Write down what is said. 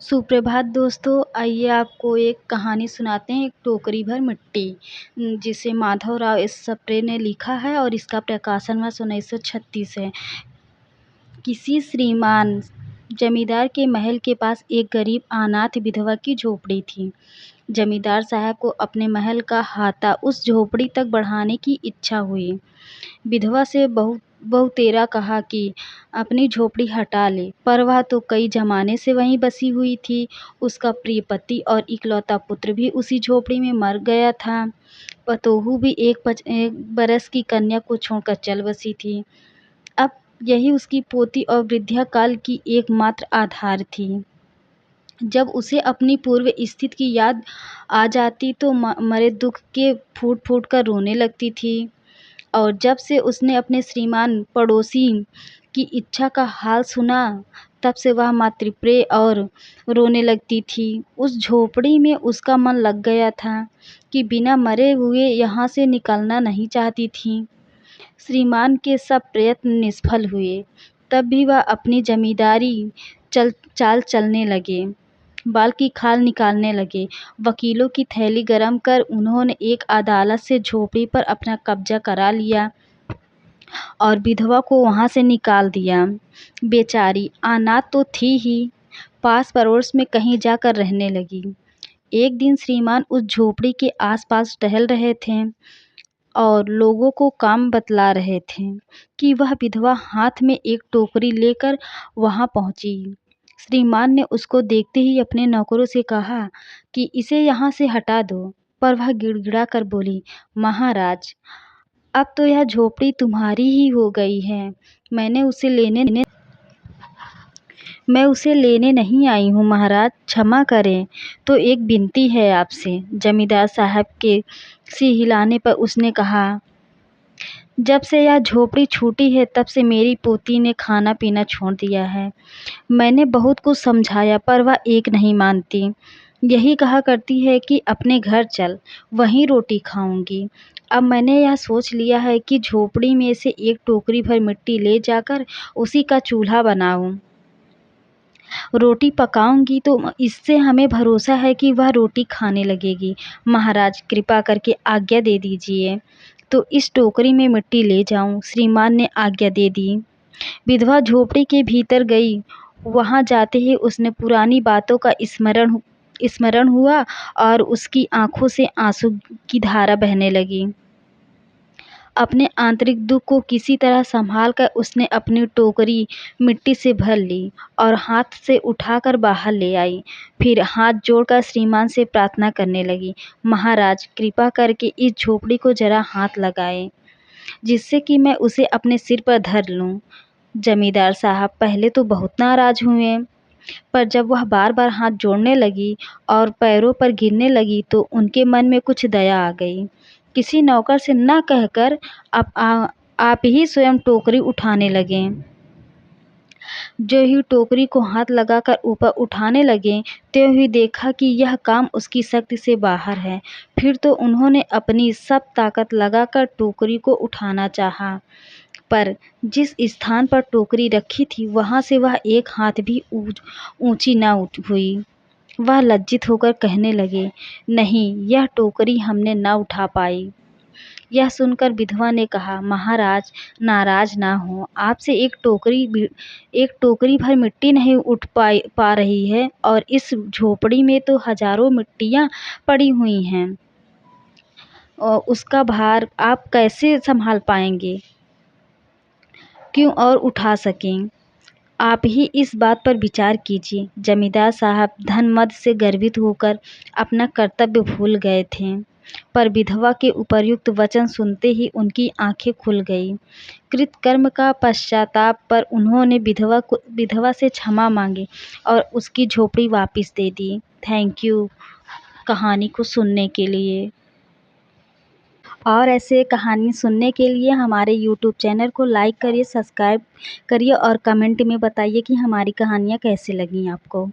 सुप्रभात दोस्तों, आइए आपको एक कहानी सुनाते हैं, एक टोकरी भर मिट्टी। जिसे माधवराव एस सप्रे ने लिखा है और इसका प्रकाशन वर्ष 1936 है। किसी श्रीमान जमींदार के महल के पास एक गरीब अनाथ विधवा की झोपड़ी थी। जमींदार साहब को अपने महल का हाता उस झोपड़ी तक बढ़ाने की इच्छा हुई। विधवा से बहुतेरा कहा कि अपनी झोपड़ी हटा ले, पर वह तो कई जमाने से वहीं बसी हुई थी। उसका प्रिय पति और इकलौता पुत्र भी उसी झोपड़ी में मर गया था। पतोहू भी एक बरस की कन्या को छोड़कर चल बसी थी। अब यही उसकी पोती और वृद्धा काल की एकमात्र आधार थी। जब उसे अपनी पूर्व स्थिति की याद आ जाती तो मरे दुख के फूट फूट कर रोने लगती थी। और जब से उसने अपने श्रीमान पड़ोसी की इच्छा का हाल सुना, तब से वह मातृप्रेय और रोने लगती थी। उस झोपड़ी में उसका मन लग गया था कि बिना मरे हुए यहाँ से निकलना नहीं चाहती थी। श्रीमान के सब प्रयत्न निष्फल हुए, तब भी वह अपनी जमींदारी चाल चलने लगे। बाल की खाल निकालने लगे। वकीलों की थैली गरम कर उन्होंने एक अदालत से झोपड़ी पर अपना कब्जा करा लिया और विधवा को वहां से निकाल दिया। बेचारी अनाथ तो थी ही, पास पड़ोस में कहीं जाकर रहने लगी। एक दिन श्रीमान उस झोपड़ी के आसपास टहल रहे थे और लोगों को काम बतला रहे थे कि वह विधवा हाथ में एक टोकरी लेकर वहां पहुंची। श्रीमान ने उसको देखते ही अपने नौकरों से कहा कि इसे यहाँ से हटा दो, पर वह गिड़गिड़ा कर बोली, महाराज, अब तो यह झोपड़ी तुम्हारी ही हो गई है। मैं उसे लेने नहीं आई हूँ महाराज, क्षमा करें। तो एक विनती है आपसे। जमींदार साहब के सिर हिलाने पर उसने कहा, जब से यह झोपड़ी छूटी है तब से मेरी पोती ने खाना पीना छोड़ दिया है। मैंने बहुत कुछ समझाया, पर वह एक नहीं मानती। यही कहा करती है कि अपने घर चल, वहीं रोटी खाऊंगी। अब मैंने यह सोच लिया है कि झोपड़ी में से एक टोकरी भर मिट्टी ले जाकर उसी का चूल्हा बनाऊं। रोटी पकाऊंगी तो इससे हमें भरोसा है कि वह रोटी खाने लगेगी। महाराज, कृपा करके आज्ञा दे दीजिए तो इस टोकरी में मिट्टी ले जाऊं। श्रीमान ने आज्ञा दे दी। विधवा झोपड़ी के भीतर गई। वहां जाते ही उसने पुरानी बातों का स्मरण हुआ और उसकी आंखों से आंसू की धारा बहने लगी। अपने आंतरिक दुख को किसी तरह संभाल कर उसने अपनी टोकरी मिट्टी से भर ली और हाथ से उठाकर बाहर ले आई। फिर हाथ जोड़कर श्रीमान से प्रार्थना करने लगी, महाराज, कृपा करके इस झोपड़ी को जरा हाथ लगाएं, जिससे कि मैं उसे अपने सिर पर धर लूं। जमींदार साहब पहले तो बहुत नाराज हुए, पर जब वह बार बार हाथ जोड़ने लगी और पैरों पर गिरने लगी तो उनके मन में कुछ दया आ गई। किसी नौकर से न कहकर आप ही स्वयं टोकरी उठाने लगे। जो ही टोकरी को हाथ लगाकर ऊपर उठाने लगे, त्यों ही देखा कि यह काम उसकी शक्ति से बाहर है। फिर तो उन्होंने अपनी सब ताकत लगाकर टोकरी को उठाना चाहा, पर जिस स्थान पर टोकरी रखी थी वहां से वह एक हाथ भी ऊंची न हुई। वह लज्जित होकर कहने लगे, नहीं, यह टोकरी हमने न उठा पाई। यह सुनकर विधवा ने कहा, महाराज, नाराज ना हो, आपसे एक टोकरी भर मिट्टी नहीं उठ पा रही है और इस झोपड़ी में तो हजारों मिट्टियां पड़ी हुई हैं और उसका भार आप कैसे संभाल पाएंगे, क्यों और उठा सकें। आप ही इस बात पर विचार कीजिए। जमींदार साहब धन मद से गर्वित होकर अपना कर्तव्य भूल गए थे, पर विधवा के उपर्युक्त वचन सुनते ही उनकी आंखें खुल गईं। कृतकर्म का पश्चाताप पर उन्होंने विधवा से क्षमा मांगी और उसकी झोपड़ी वापस दे दी। थैंक यू कहानी को सुनने के लिए। और ऐसे कहानी सुनने के लिए हमारे यूट्यूब चैनल को लाइक करिए, सब्सक्राइब करिए और कमेंट में बताइए कि हमारी कहानियाँ कैसी लगी आपको।